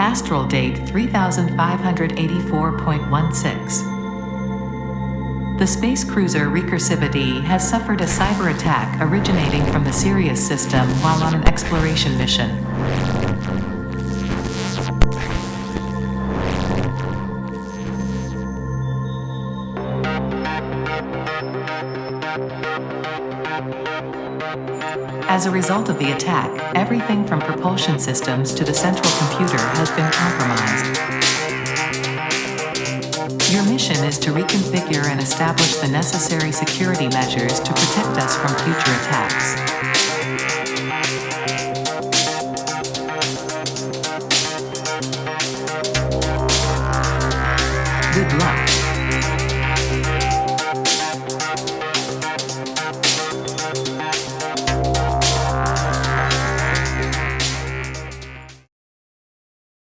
Astral date 3584.16. The space cruiser Recursivity has suffered a cyber attack originating from the Sirius system while on an exploration mission. As a result of the attack, everything from propulsion systems to the central computer has been compromised. Your mission is to reconfigure and establish the necessary security measures to protect us from future attacks.